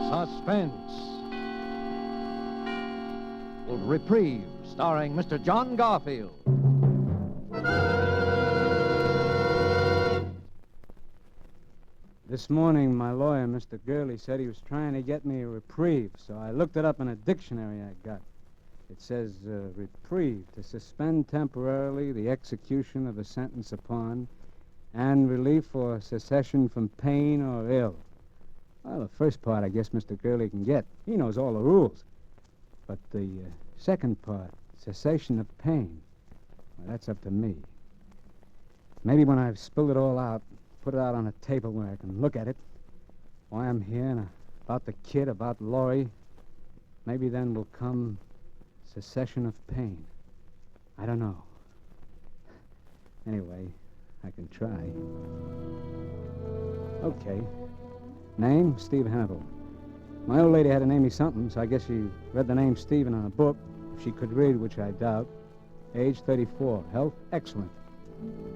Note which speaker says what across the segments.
Speaker 1: Suspense. Reprieve, starring Mr. John Garfield.
Speaker 2: This morning, my lawyer, Mr. Gurley, said he was trying to get me a reprieve, so I looked it up in a dictionary I got. It says, reprieve, to suspend temporarily the execution of a sentence upon, and relief or cessation from pain or ill. Well, the first part, I guess Mr. Gurley can get. He knows all the rules. But the second part, cessation of pain, well, that's up to me. Maybe when I've spilled it all out, put it out on a table where I can look at it, why I'm here, and about the kid, about Laurie, maybe then will come cessation of pain. I don't know. Anyway, I can try. Okay. Name, Steve Hannibal. My old lady had to name me something, so I guess she read the name Stephen on a book, if she could read, which I doubt. Age 34. Health, excellent.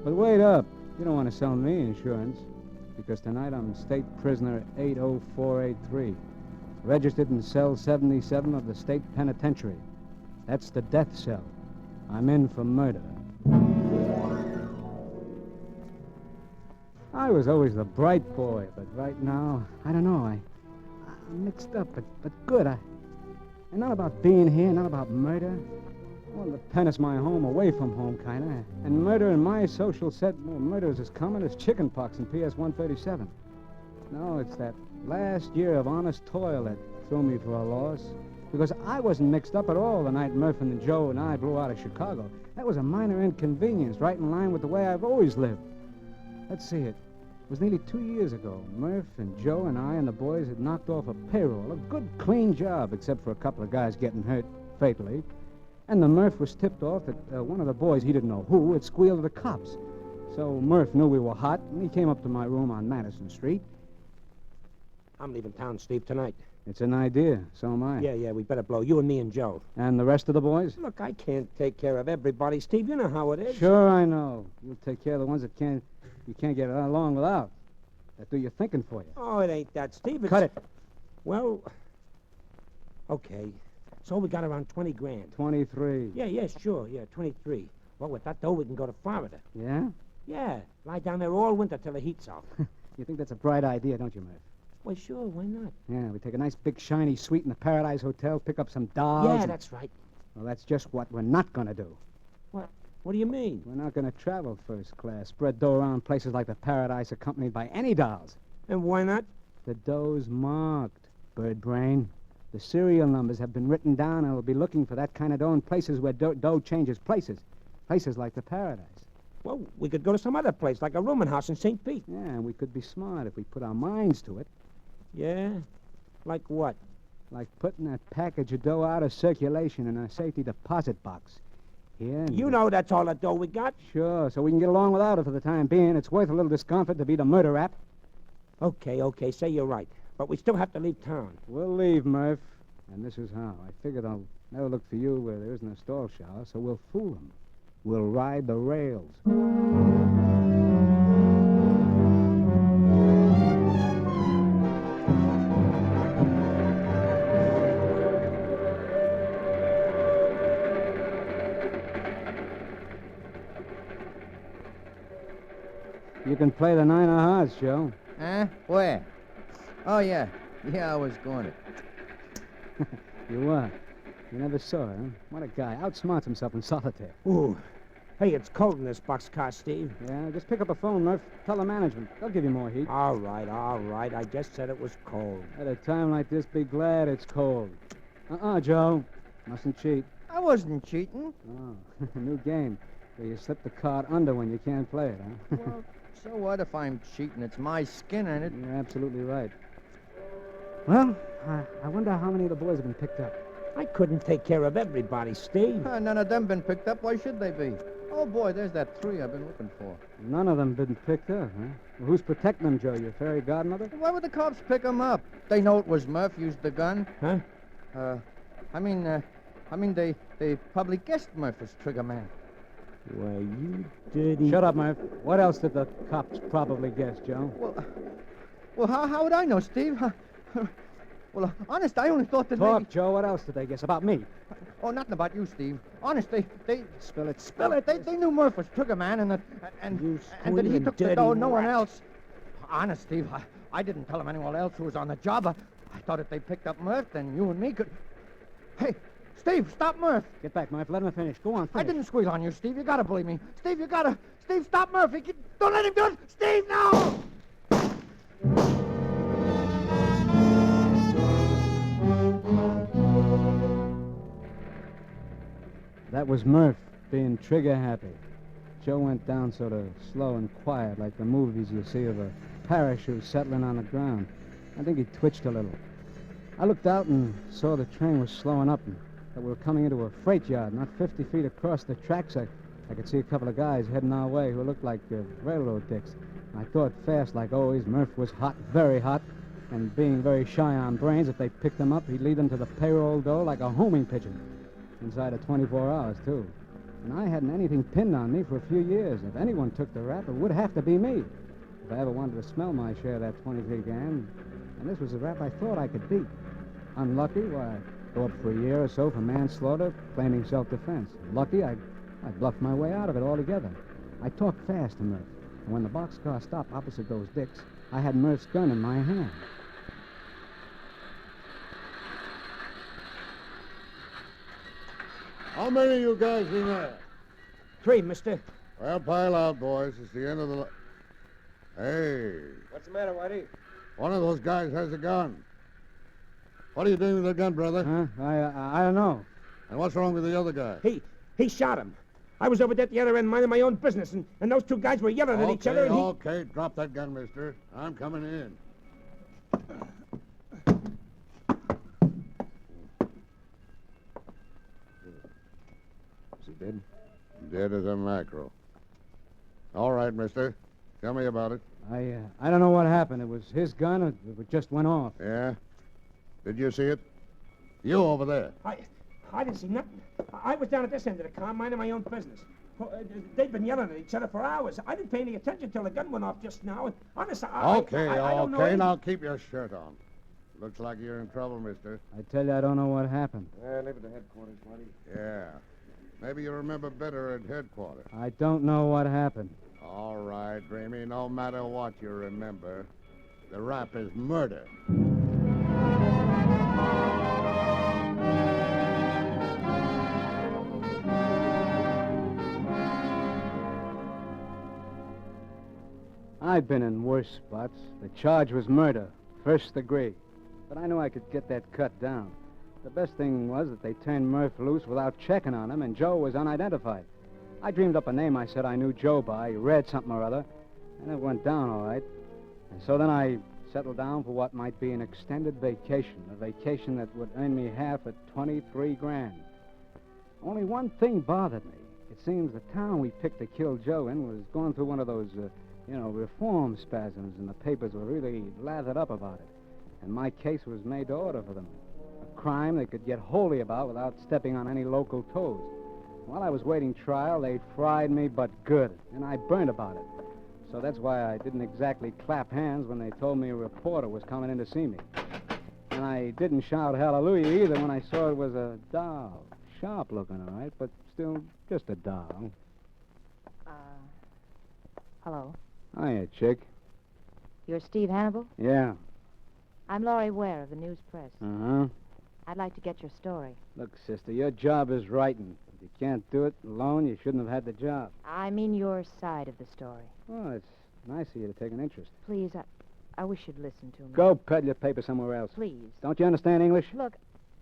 Speaker 2: But wait up. You don't want to sell me insurance, because tonight I'm state prisoner 80483, registered in cell 77 of the state penitentiary. That's the death cell. I'm in for murder. I was always the bright boy, but right now, I don't know, I'm mixed up, but good. And not about being here, not about murder. Well, the pen is my home, away from home, kind of. And murder in my social set, well, murder is as common as chickenpox in PS 137. No, it's that last year of honest toil that threw me for a loss. Because I wasn't mixed up at all the night Murf and Joe and I blew out of Chicago. That was a minor inconvenience, right in line with the way I've always lived. Let's see it. It was nearly 2 years ago. Murf and Joe and I and the boys had knocked off a payroll, a good, clean job, except for a couple of guys getting hurt fatally. And the Murf was tipped off that one of the boys, he didn't know who, had squealed to the cops. So Murf knew we were hot, and he came up to my room on Madison Street.
Speaker 3: I'm leaving town, Steve, tonight.
Speaker 2: It's an idea. So am I.
Speaker 3: Yeah, we better blow. You and me and Joe.
Speaker 2: And the rest of the boys?
Speaker 3: Look, I can't take care of everybody, Steve. You know how it is.
Speaker 2: Sure, I know. You'll take care of the ones that you can't get along without. That do your thinking for you.
Speaker 3: Oh, it ain't that, Steve.
Speaker 2: Cut it.
Speaker 3: Well, okay. So we got around 20 grand.
Speaker 2: 23.
Speaker 3: Yeah, sure. 23. Well, with that dough, we can go to Florida.
Speaker 2: Yeah?
Speaker 3: Yeah. Lie down there all winter till the heat's off.
Speaker 2: You think that's a bright idea, don't you, Murf?
Speaker 3: Well, sure. Why not?
Speaker 2: Yeah, we take a nice big shiny suite in the Paradise Hotel, pick up some dolls.
Speaker 3: Yeah, that's right.
Speaker 2: Well, that's just what we're not going to do.
Speaker 3: What do you mean?
Speaker 2: We're not going to travel first class, spread dough around places like the Paradise accompanied by any dolls.
Speaker 3: And why not?
Speaker 2: The dough's marked, bird brain. The serial numbers have been written down, and we'll be looking for that kind of dough in places where dough changes places. Places like the Paradise.
Speaker 3: Well, we could go to some other place, like a rooming house in St. Pete.
Speaker 2: Yeah, and we could be smart if we put our minds to it.
Speaker 3: Yeah? Like what?
Speaker 2: Like putting that package of dough out of circulation in a safety deposit box. Here.
Speaker 3: You know that's all the dough we got.
Speaker 2: Sure, so we can get along without it for the time being. It's worth a little discomfort to be the murder rap.
Speaker 3: Okay, say you're right. But we still have to leave town.
Speaker 2: We'll leave, Murf. And this is how. I figured I'll never look for you where there isn't a stall shower, so we'll fool them. We'll ride the rails. You can play the nine of hearts, Joe.
Speaker 4: Huh? Where? Oh, yeah. Yeah, I was going to.
Speaker 2: You were. You never saw it, huh? What a guy. Outsmarts himself in solitaire.
Speaker 3: Ooh. Hey, it's cold in this boxcar, Steve.
Speaker 2: Yeah, just pick up a phone, Murf. Tell the management. They'll give you more heat.
Speaker 3: All right. I just said it was cold.
Speaker 2: At a time like this, be glad it's cold. Joe. Mustn't cheat.
Speaker 4: I wasn't cheating.
Speaker 2: Oh, new game. So you slip the card under when you can't play it, huh?
Speaker 4: Well, so what if I'm cheating? It's my skin, ain't it?
Speaker 2: You're absolutely right. Well, I wonder how many of the boys have been picked up.
Speaker 3: I couldn't take care of everybody, Steve.
Speaker 4: None of them been picked up. Why should they be? Oh, boy, there's that 3 I've been looking for.
Speaker 2: None of them been picked up, huh? Well, who's protecting them, Joe? Your fairy godmother?
Speaker 4: Why would the cops pick them up? They know it was Murf used the gun.
Speaker 3: Huh?
Speaker 4: I mean, they probably guessed Murf was trigger man.
Speaker 3: Why, you dirty...
Speaker 2: Shut up, Murf. What else did the cops probably guess, Joe?
Speaker 4: Well, how would I know, Steve? Well, honest, I only thought that
Speaker 2: Talk,
Speaker 4: maybe...
Speaker 2: Joe. What else did they guess? About me?
Speaker 4: Oh, nothing about you, Steve. Honest, they...
Speaker 2: Spill it.
Speaker 4: They knew Murf was trigger man and that that he took the dough, no one else. Honest, Steve, I didn't tell him anyone else who was on the job. I thought if they picked up Murf, then you and me could... Hey, Steve, stop Murf.
Speaker 2: Get back, Murf. Let him finish. Go on, finish.
Speaker 4: I didn't squeal on you, Steve. You gotta believe me. Steve, you gotta... Steve, stop Murf. Don't let him do it. Steve, no!
Speaker 2: That was Murf being trigger happy. Joe went down sort of slow and quiet, like the movies you see of a parachute settling on the ground. I think he twitched a little. I looked out and saw the train was slowing up and that we were coming into a freight yard, not 50 feet across the tracks. I could see a couple of guys heading our way who looked like railroad dicks. I thought fast, like always. Murf was hot, very hot, and being very shy on brains, if they picked him up, he'd lead them to the payroll door like a homing pigeon. Inside of 24 hours, too. And I hadn't anything pinned on me for a few years. If anyone took the rap, it would have to be me. If I ever wanted to smell my share of that 23 grand. And this was the rap I thought I could beat. Unlucky, why, I'd go up for a year or so for manslaughter, claiming self-defense. Lucky, I bluffed my way out of it altogether. I talked fast to Murf. And when the boxcar stopped opposite those dicks, I had Murf's gun in my hand.
Speaker 5: How many of you guys in there?
Speaker 3: 3, mister.
Speaker 5: Well, pile out, boys. It's the end of the... Hey,
Speaker 4: What's the matter, Whitey?
Speaker 5: one of those guys has a gun. What are you doing with the gun, brother?
Speaker 2: Huh? I don't know.
Speaker 5: And what's wrong with the other guy?
Speaker 3: He shot him. I was over there at the other end minding my own business, and those 2 guys were yelling at each other, and
Speaker 5: Okay, drop that gun, mister. I'm coming in.
Speaker 2: Is he dead?
Speaker 5: Dead as a mackerel. All right, mister. Tell me about it.
Speaker 2: I don't know what happened. It was his gun, or it just went off.
Speaker 5: Yeah? Did you see it? You over there.
Speaker 3: I didn't see nothing. I was down at this end of the car minding my own business. They'd been yelling at each other for hours. I didn't pay any attention till the gun went off just now. And honestly, I don't know.
Speaker 5: Now keep your shirt on. Looks like you're in trouble, mister.
Speaker 2: I tell you, I don't know what happened.
Speaker 5: Leave it to headquarters, buddy. Yeah. Maybe you remember better at headquarters.
Speaker 2: I don't know what happened.
Speaker 5: All right, Dreamy. No matter what you remember, the rap is murder.
Speaker 2: I've been in worse spots. The charge was murder, first degree. But I knew I could get that cut down. The best thing was that they turned Murf loose without checking on him, and Joe was unidentified. I dreamed up a name I said I knew Joe by, read something or other, and it went down all right. And so then I settled down for what might be an extended vacation, a vacation that would earn me half at 23 grand. Only one thing bothered me. It seems the town we picked to kill Joe in was going through one of those, reform spasms, and the papers were really lathered up about it. And my case was made to order for them. A crime they could get holy about without stepping on any local toes. While I was waiting trial, they'd fried me but good, and I burned about it. So that's why I didn't exactly clap hands when they told me a reporter was coming in to see me. And I didn't shout hallelujah either when I saw it was a doll. Sharp looking, all right, but still just a doll.
Speaker 6: Hello.
Speaker 2: Hiya, chick.
Speaker 6: You're Steve Hannibal?
Speaker 2: Yeah.
Speaker 6: I'm Laurie Ware of the News Press.
Speaker 2: Uh-huh.
Speaker 6: I'd like to get your story.
Speaker 2: Look, sister, your job is writing. If you can't do it alone, you shouldn't have had the job.
Speaker 6: I mean your side of the story.
Speaker 2: Well, it's nice of you to take an interest.
Speaker 6: Please, I wish you'd listen to me.
Speaker 2: Go peddle your paper somewhere else.
Speaker 6: Please.
Speaker 2: Don't you understand English?
Speaker 6: Look,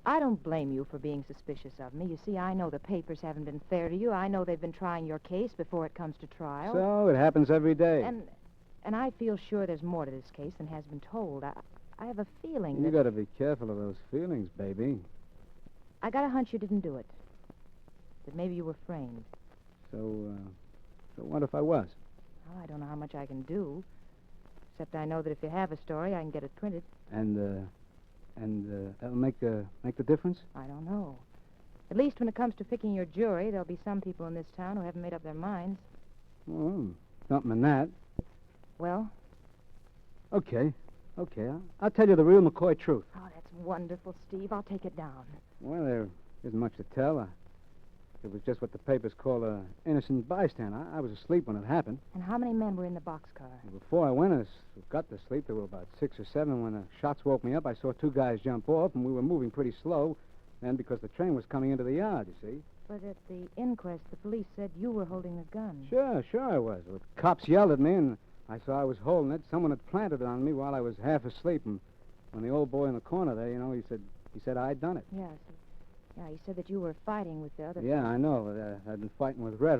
Speaker 6: I don't blame you for being suspicious of me. You see, I know the papers haven't been fair to you. I know they've been trying your case before it comes to trial.
Speaker 2: So, it happens every day.
Speaker 6: And I feel sure there's more to this case than has been told. I have a feeling
Speaker 2: You
Speaker 6: that...
Speaker 2: gotta be careful of those feelings, baby.
Speaker 6: I got a hunch you didn't do it. That maybe you were framed.
Speaker 2: So what if I was?
Speaker 6: Well, I don't know how much I can do. Except I know that if you have a story, I can get it printed.
Speaker 2: And that'll make the difference?
Speaker 6: I don't know. At least when it comes to picking your jury, there'll be some people in this town who haven't made up their minds.
Speaker 2: Oh, something in that.
Speaker 6: Well?
Speaker 2: Okay. I'll tell you the real McCoy truth.
Speaker 6: Oh, that's wonderful, Steve. I'll take it down.
Speaker 2: Well, there isn't much to tell. It was just what the papers call an innocent bystander. I was asleep when it happened.
Speaker 6: And how many men were in the boxcar?
Speaker 2: Before I got to sleep, there were about 6 or 7. When the shots woke me up, I saw 2 guys jump off, and we were moving pretty slow. And because the train was coming into the yard, you see.
Speaker 6: But at the inquest, the police said you were holding a gun.
Speaker 2: Sure I was. The cops yelled at me, and I saw I was holding it. Someone had planted it on me while I was half asleep. And when the old boy in the corner there, he said I'd done it.
Speaker 6: Yes. Yeah, he said that you were fighting with the other
Speaker 2: Yeah,
Speaker 6: fellow.
Speaker 2: I know. I'd been fighting with Red.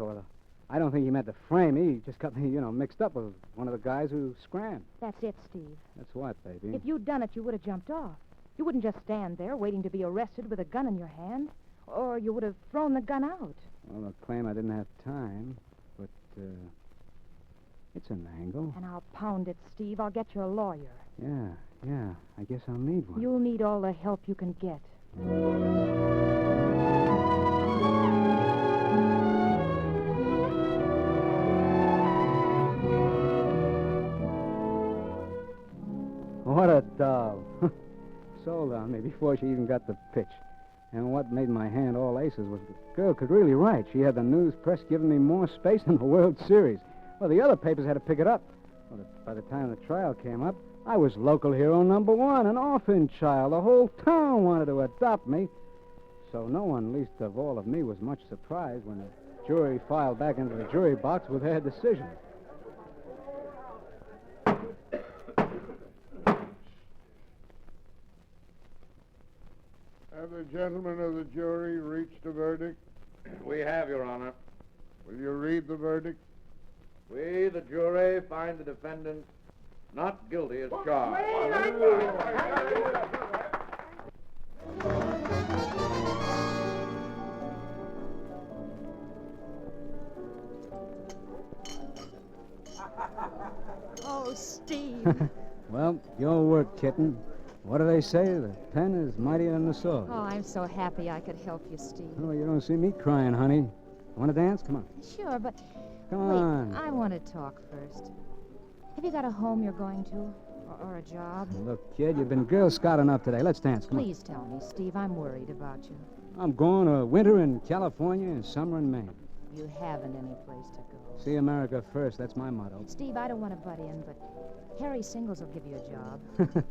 Speaker 2: I don't think he meant to frame me. He just got me, mixed up with one of the guys who scrammed.
Speaker 6: That's it, Steve.
Speaker 2: That's what, baby?
Speaker 6: If you'd done it, you would have jumped off. You wouldn't just stand there waiting to be arrested with a gun in your hand. Or you would have thrown the gun out.
Speaker 2: Well, they'll claim I didn't have time, but, it's an angle.
Speaker 6: And I'll pound it, Steve. I'll get you a lawyer.
Speaker 2: Yeah, I guess I'll need one.
Speaker 6: You'll need all the help you can get.
Speaker 2: What a doll. Sold on me before she even got the pitch. And what made my hand all aces was the girl could really write. She had the news press giving me more space than the World Series. Well, the other papers had to pick it up. Well, by the time the trial came up, I was local hero #1, an orphan child. The whole town wanted to adopt me. So no one, least of all of me, was much surprised when the jury filed back into the jury box with their decision.
Speaker 5: Have the gentlemen of the jury reached a verdict?
Speaker 4: We have, Your Honor.
Speaker 5: Will you read the verdict?
Speaker 4: We, the jury, find the defendant not guilty as charged.
Speaker 6: Oh, Steve.
Speaker 2: Well, your work, kitten. What do they say? The pen is mightier than the sword.
Speaker 6: Oh, I'm so happy I could help you, Steve.
Speaker 2: Oh, you don't see me crying, honey. Want to dance? Come on.
Speaker 6: Sure, but...
Speaker 2: Come
Speaker 6: Wait,
Speaker 2: on.
Speaker 6: I want to talk first. Have you got a home you're going to? Or a job?
Speaker 2: Look, kid, you've been Girl Scout enough today. Let's dance. Come
Speaker 6: Please tell me, Steve. I'm worried about you.
Speaker 2: on. I'm going to winter in California and summer in Maine.
Speaker 6: You haven't any place to go.
Speaker 2: See America first. That's my motto.
Speaker 6: Steve, I don't want to butt in, but Harry Singles will give you a job.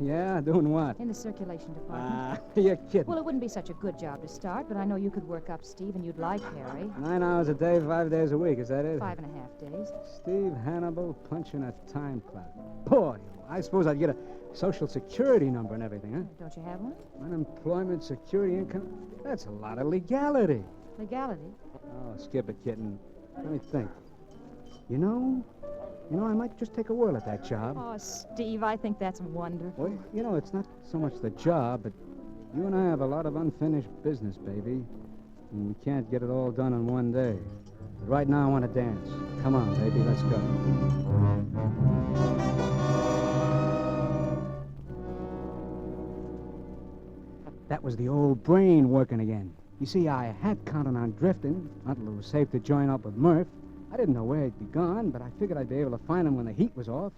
Speaker 2: Yeah? Doing what?
Speaker 6: In the circulation department.
Speaker 2: You're kidding.
Speaker 6: Well, it wouldn't be such a good job to start, but I know you could work up, Steve, and you'd like Harry.
Speaker 2: 9 hours a day, 5 days a week. Is that it?
Speaker 6: 5.5 days.
Speaker 2: Steve Hannibal punching a time clock. Boy, I suppose I'd get a Social Security number and everything, huh?
Speaker 6: Don't you have one?
Speaker 2: Unemployment, security, income. That's a lot of legality.
Speaker 6: Legality?
Speaker 2: Oh, skip it, kitten. Let me think. You know, I might just take a whirl at that job.
Speaker 6: Oh, Steve, I think that's wonderful.
Speaker 2: Well, it's not so much the job, but you and I have a lot of unfinished business, baby. And we can't get it all done in one day. But right now, I want to dance. Come on, baby, let's go. That was the old brain working again. You see, I had counted on drifting until it was safe to join up with Murf. I didn't know where he'd be gone, but I figured I'd be able to find him when the heat was off.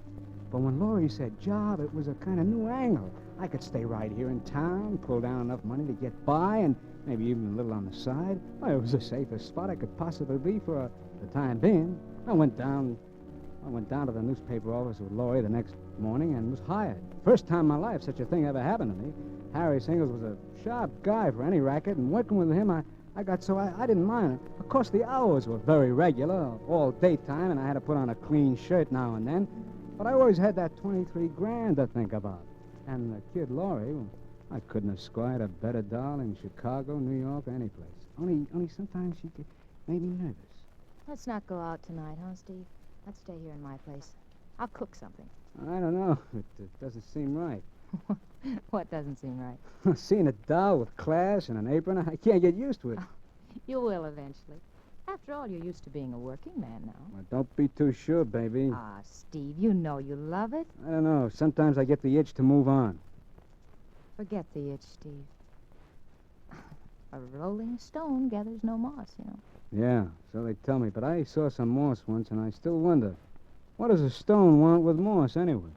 Speaker 2: But when Laurie said job, it was a kind of new angle. I could stay right here in town, pull down enough money to get by, and maybe even a little on the side. Well, it was the safest spot I could possibly be for the time being. I went down to the newspaper office with Laurie the next morning and was hired. First time in my life such a thing ever happened to me. Harry Singles was a sharp guy for any racket, and working with him, I got so I didn't mind it. Of course, the hours were very regular, all daytime, and I had to put on a clean shirt now and then. But I always had that 23 grand to think about. And the kid Laurie, well, I couldn't have squired a better doll in Chicago, New York, or any place. Only sometimes she made me nervous.
Speaker 6: Let's not go out tonight, huh, Steve? Let's stay here in my place. I'll cook something.
Speaker 2: I don't know. It doesn't seem right.
Speaker 6: What doesn't seem right?
Speaker 2: Seeing a doll with class and an apron, I can't get used to it.
Speaker 6: You will eventually. After all, you're used to being a working man now.
Speaker 2: Well, don't be too sure, baby.
Speaker 6: Ah, Steve, you know you love it.
Speaker 2: I don't know. Sometimes I get the itch to move on.
Speaker 6: Forget the itch, Steve. A rolling stone gathers no moss, you know.
Speaker 2: Yeah, so they tell me. But I saw some moss once, and I still wonder, what does a stone want with moss anyway?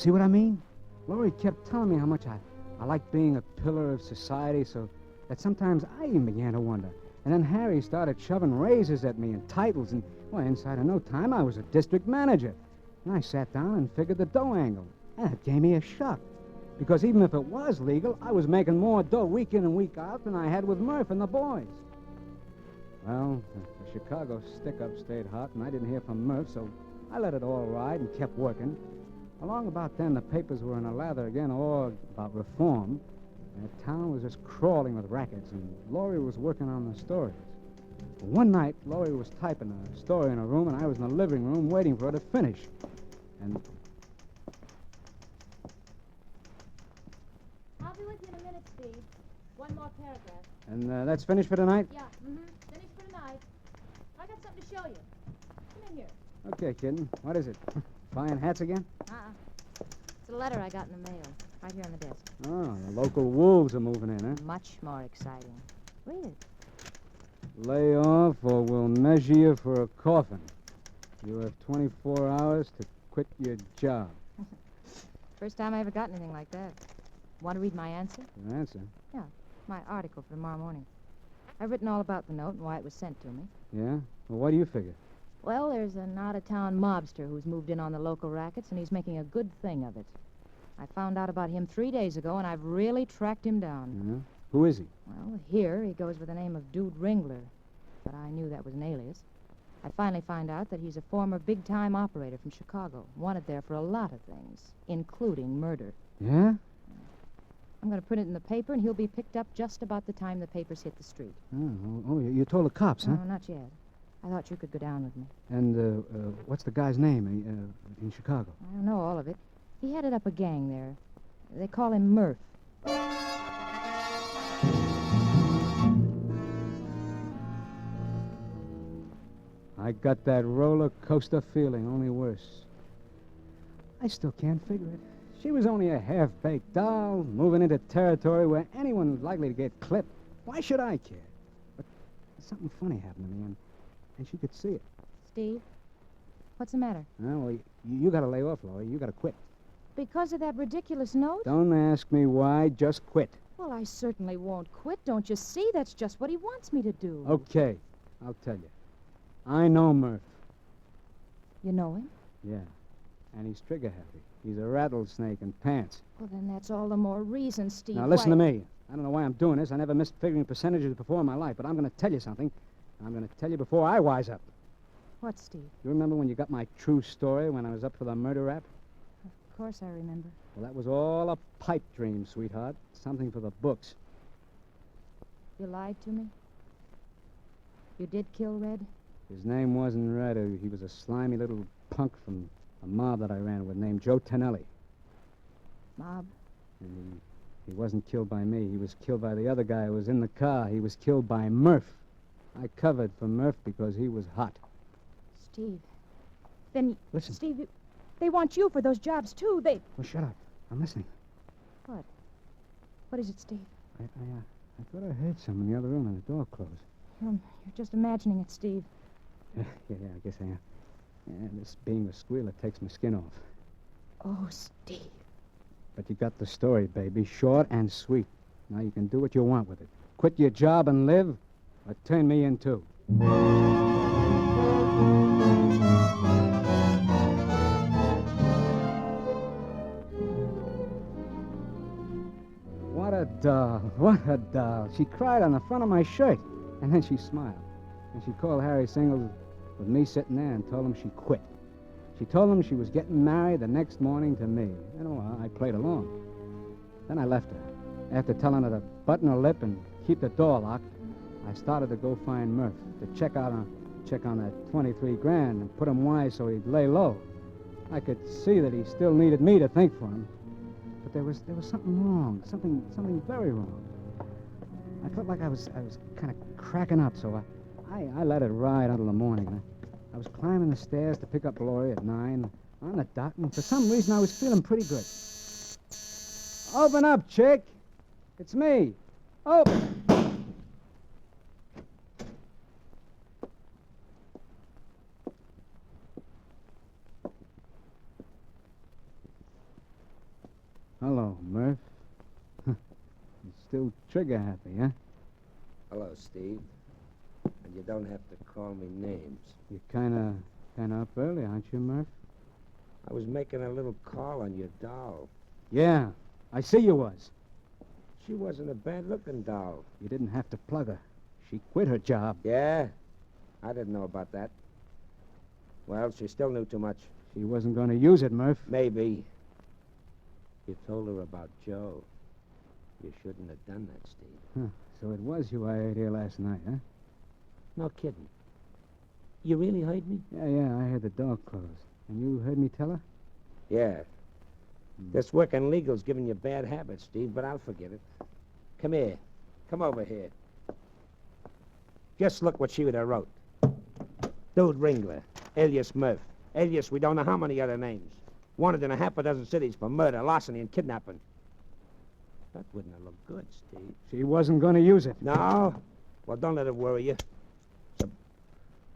Speaker 2: See what I mean? Laurie kept telling me how much I liked being a pillar of society, so that sometimes I even began to wonder. And then Harry started shoving raises at me and titles, and, well, inside of no time, I was a district manager. And I sat down and figured the dough angle. And it gave me a shock. Because even if it was legal, I was making more dough week in and week out than I had with Murf and the boys. Well, the Chicago stick-up stayed hot, and I didn't hear from Murf, so I let it all ride and kept working. Along about then, the papers were in a lather again, all about reform. And the town was just crawling with rackets, and Laurie was working on the stories. One night, Laurie was typing a story in her room, and I was in the living room waiting for her to finish. And...
Speaker 7: I'll be with you in a minute, Steve. One more paragraph.
Speaker 2: And that's finished for tonight?
Speaker 7: Yeah, finished for tonight. I got something to show you. Come in here.
Speaker 2: Okay, kitten. What is it? Buying hats again?
Speaker 6: It's a letter I got in the mail, right here on the desk.
Speaker 2: Oh, the local wolves are moving in, huh?
Speaker 6: Much more exciting. Read it.
Speaker 2: Lay off or we'll measure you for a coffin. You have 24 hours to quit your job.
Speaker 6: First time I ever got anything like that. Want to read my answer?
Speaker 2: Your answer?
Speaker 6: Yeah, my article for tomorrow morning. I've written all about the note and why it was sent to me.
Speaker 2: Yeah? Well, what do you figure?
Speaker 6: Well, there's an out-of-town mobster who's moved in on the local rackets, and he's making a good thing of it. I found out about him 3 days ago, and I've really tracked him down.
Speaker 2: Yeah? Who is he?
Speaker 6: Well, here he goes with the name of Dude Ringler, but I knew that was an alias. I finally find out that he's a former big-time operator from Chicago, wanted there for a lot of things, including murder.
Speaker 2: Yeah?
Speaker 6: I'm going to print it in the paper, and he'll be picked up just about the time the papers hit the street.
Speaker 2: Oh, you told the cops, huh?
Speaker 6: No, not yet. I thought you could go down with me.
Speaker 2: And what's the guy's name in Chicago?
Speaker 6: I don't know all of it. He headed up a gang there. They call him Murf.
Speaker 2: I got that roller coaster feeling, only worse. I still can't figure it. She was only a half-baked doll, moving into territory where anyone was likely to get clipped. Why should I care? But something funny happened to me, and she could see it.
Speaker 6: Steve, what's the matter?
Speaker 2: Well, you got to lay off, Laurie. You got to quit.
Speaker 6: Because of that ridiculous note?
Speaker 2: Don't ask me why. Just quit.
Speaker 6: Well, I certainly won't quit. Don't you see? That's just what he wants me to do.
Speaker 2: Okay, I'll tell you. I know Murf.
Speaker 6: You know him?
Speaker 2: Yeah, and he's trigger-happy. He's a rattlesnake in pants.
Speaker 6: Well, then that's all the more reason, Steve.
Speaker 2: Now, listen to me. I don't know why I'm doing this. I never missed figuring percentages before in my life, but I'm going to tell you something. I'm going to tell you before I wise up.
Speaker 6: What, Steve?
Speaker 2: You remember when you got my true story when I was up for the murder rap?
Speaker 6: Of course I remember.
Speaker 2: Well, that was all a pipe dream, sweetheart. Something for the books.
Speaker 6: You lied to me? You did kill Red?
Speaker 2: His name wasn't Red. He was a slimy little punk from a mob that I ran with named Joe Tonelli.
Speaker 6: Mob?
Speaker 2: And he wasn't killed by me. He was killed by the other guy who was in the car. He was killed by Murf. I covered for Murf because he was hot.
Speaker 6: Steve. Then...
Speaker 2: Listen.
Speaker 6: Steve, they want you for those jobs, too. They...
Speaker 2: Well, shut up. I'm listening.
Speaker 6: What? What is it, Steve?
Speaker 2: I thought I heard someone in the other room and the door closed.
Speaker 6: You're just imagining it, Steve.
Speaker 2: Yeah, I guess I am. Yeah, this being a squealer takes my skin off.
Speaker 6: Oh, Steve.
Speaker 2: But you got the story, baby. Short and sweet. Now you can do what you want with it. Quit your job and live, or turn me in, too. What a doll. What a doll. She cried on the front of my shirt, and then she smiled. And she called Harry Singles with me sitting there and told him she quit. She told him she was getting married the next morning to me. You know, I played along. Then I left her. After telling her to button her lip and keep the door locked, I started to go find Murf to check on that 23 grand and put him wise so he'd lay low. I could see that he still needed me to think for him. But there was something wrong, something very wrong. I felt like I was kind of cracking up, so I let it ride until the morning. I was climbing the stairs to pick up Laurie at 9 on the dot, and for some reason I was feeling pretty good. Open up, chick. It's me. Open. still trigger-happy, huh?
Speaker 3: Hello, Steve. And you don't have to call me names.
Speaker 2: You're kind of up early, aren't you, Murf?
Speaker 3: I was making a little call on your doll.
Speaker 2: Yeah, I see you was.
Speaker 3: She wasn't a bad-looking doll.
Speaker 2: You didn't have to plug her. She quit her job.
Speaker 3: Yeah? I didn't know about that. Well, she still knew too much.
Speaker 2: She wasn't going to use it, Murf.
Speaker 3: Maybe. You told her about Joe. You shouldn't have done that, Steve.
Speaker 2: Huh. So it was you I heard here last night, huh?
Speaker 3: No kidding. You really heard me?
Speaker 2: Yeah, I heard the door close. And you heard me tell her?
Speaker 3: Yeah. This working legal's giving you bad habits, Steve, but I'll forget it. Come here. Come over here. Just look what she would have wrote. Dude Ringler, alias Murf, alias we don't know how many other names. Wanted in a half a dozen cities for murder, larceny, and kidnapping. That wouldn't have looked good, Steve.
Speaker 2: She wasn't going to use it.
Speaker 3: No? Well, don't let it worry you.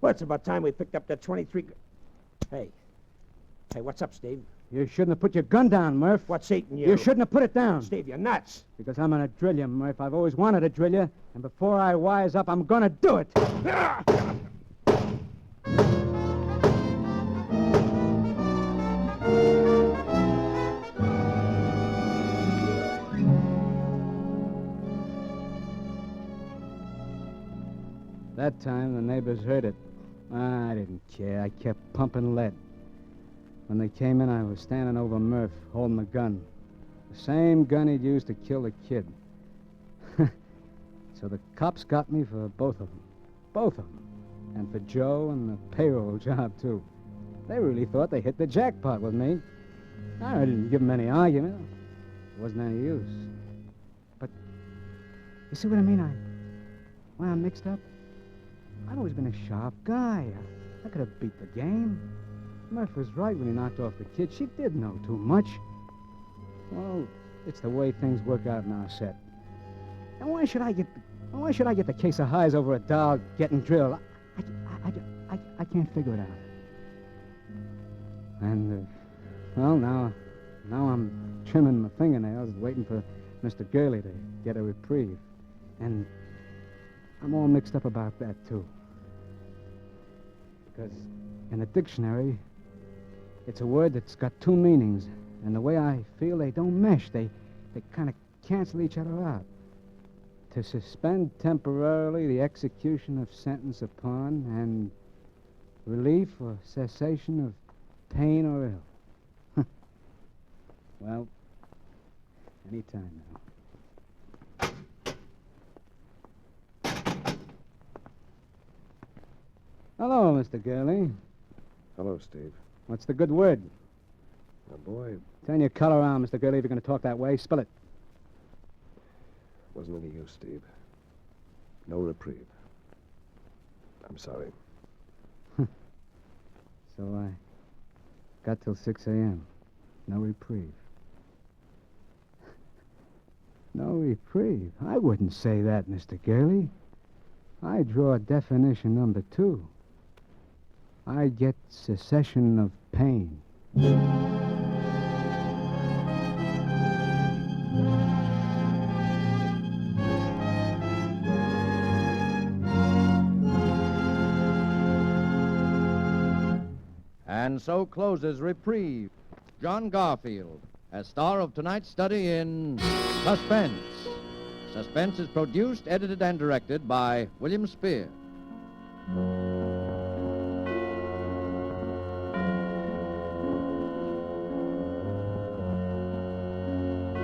Speaker 3: Well, it's about time we picked up that 23... Hey, what's up, Steve?
Speaker 2: You shouldn't have put your gun down, Murf.
Speaker 3: What's eating you?
Speaker 2: You shouldn't have put it down.
Speaker 3: Steve, you're nuts.
Speaker 2: Because I'm gonna drill you, Murf. I've always wanted to drill you, and before I wise up, I'm gonna do it. That time, the neighbors heard it. I didn't care. I kept pumping lead. When they came in, I was standing over Murf, holding the gun. The same gun he'd used to kill the kid. So the cops got me for both of them. Both of them. And for Joe and the payroll job, too. They really thought they hit the jackpot with me. I didn't give them any argument. It wasn't any use. But, you see what I mean? When I'm mixed up, I've always been a sharp guy. I could have beat the game. Murf was right when he knocked off the kid. She did know too much. Well, it's the way things work out in our set. And why should I get the case of highs over a dog getting drilled? I can't figure it out. And, well, now I'm trimming my fingernails, waiting for Mr. Gurley to get a reprieve. And I'm all mixed up about that, too. Because in the dictionary, it's a word that's got two meanings. And the way I feel, they don't mesh. They kind of cancel each other out. To suspend temporarily the execution of sentence upon, and relief or cessation of pain or ill. Well, any time now. Hello, Mr. Gurley.
Speaker 8: Hello, Steve.
Speaker 2: What's the good word?
Speaker 8: Oh, boy,
Speaker 2: Turn your color around, Mr. Gurley, if you're going to talk that way. Spill it.
Speaker 8: wasn't any use, Steve. No reprieve. I'm sorry.
Speaker 2: So I got till 6 a.m. No reprieve. No reprieve? I wouldn't say that, Mr. Gurley. I draw definition number 2. I get cessation of pain.
Speaker 1: And so closes Reprieve. John Garfield, as star of tonight's study in Suspense. Suspense is produced, edited, and directed by William Spear.